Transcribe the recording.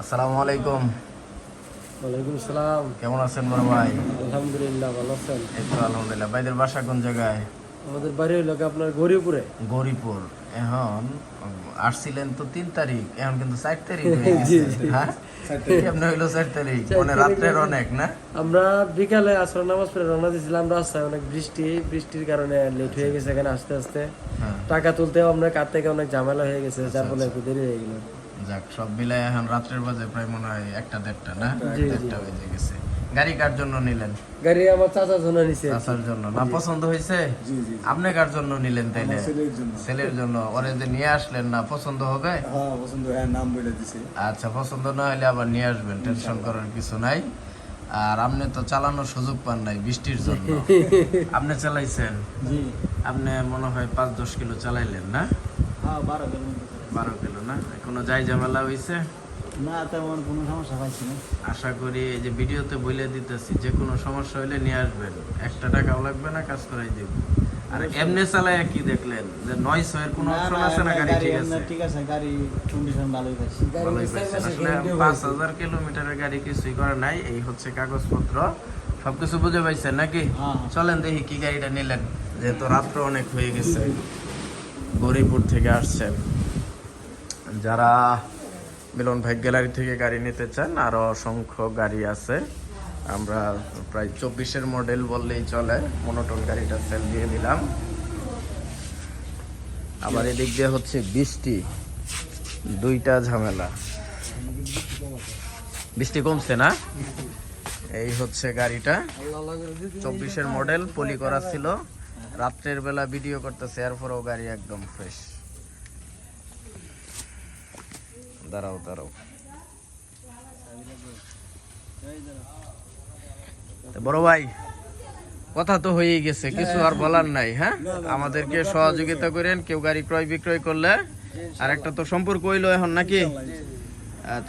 আসসালামু আলাইকুম। ওয়ালাইকুম সালাম। কেমন আছেন বড় ভাই? আলহামদুলিল্লাহ, ভালো আছেন? এই তো আলহামদুলিল্লাহ। ভাইদের বাসা কোন জায়গায়? আমাদের বাড়ি হইল আপনার গৌরীপুরে। গৌরীপুর। এখন আসছিলেন তো 3 তারিখ, এখন কিন্তু 4 তারিখ হয়ে জি, গেছে। জি। হ্যাঁ, কেমনে হইলো 4 তারিখ? 4 মানে তারিখ রাত্রের মানে অনেক না? আমরা বিকালে আসর নামাজ পড়ে রওনা দিয়েছিলাম। রাস্তায় অনেক বৃষ্টির কারণে লেট হয়ে গেছে এখানে আসতে আসতে। হ্যাঁ, টাকা তুলতেও আমরা কার থেকে অনেক ঝামেলা হয়ে গেছে, যার ফলে একটু দেরি হয়ে গেল। যাক, সব মিলাই এখন রাত্রের বাজে প্রায় মনে হয় 1টা 1:30 না? জি, জি। 1:30 বেজে গেছে। গাড়ি কার জন্য নিলেন? গাড়ি আমার চাচা জন্য নিছে। চাচার জন্য না? পছন্দ হয়েছে? আপনি কার জন্য নিলেন তাইলে? ছেলের জন্য। ওরে যে নিয়ে আসলেন না, পছন্দ হবে? আচ্ছা, পছন্দ না হলে আবার নিয়ে আসবেন, টেনশন করার কিছু নাই। আর আপনি তো চালানোর সুযোগ পান নাই বৃষ্টির জন্য। আপনি চালাইছেন? জি। আপনি মনে হয় 5-10 কিলো চালাইলেন না? হ্যাঁ, 12 কিলোমিটার। 12 কিলো না? কোনো যাই ঝামেলা হয়েছে? না, তেমন কোনো সমস্যা পাইছি না। আশা করি এই যে ভিডিওতে বলে দিতেছি, যে কোনো সমস্যা হলে নিয়ে আসবেন, 1 টাকাও লাগবে না, কাজ করাই দেব। আর এমনি চালায় কি দেখলেন যে 900 এর কোনো অপশন আছে না? গাড়ি ঠিক আছে? ঠিক আছে, গাড়ি কন্ডিশন ভালোই পাইছি। ভালোই পাইছেন। আসলে 5000 কিলোমিটারের গাড়ি কিছুই করে নাই, এই হচ্ছে কাগজপত্র সবকিছু বুঝে পাইছেন নাকি? হ্যাঁ। চলেন দেখি কি গাড়িটা নিলেন, যেহেতু রাত্র অনেক হয়ে গেছে। গৌরীপুর থেকে আসছেন, যারা মিলন ভাই গ্যালারি থেকে গাড়ি নিতে চান, আরো অসংখ্য গাড়ি আছে। আমরা প্রায় 24-এর মডেল বললেই চলে, মনোটন গাড়িটা সেল দিয়ে দিলাম। আবার এদিক দিয়ে হচ্ছে বৃষ্টি, দুইটা ঝামেলা। বৃষ্টি কমছে না? এই হচ্ছে গাড়িটা, 24-এর মডেল, পলি করা ছিল। রাত্রের বেলা ভিডিও করতেছে, এরপরেও গাড়ি একদম ফ্রেশ। দাঁড়াও দাঁড়াও। তো বড় ভাই, কথা তো হয়েই গেছে, কিছু আর বলার নাই। হ্যাঁ, আমাদেরকে সহযোগিতা করেন কেউ গাড়ি ক্রয় বিক্রয় করলে। আর একটা তো সম্পর্ক হইলো এখন নাকি? আচ্ছা।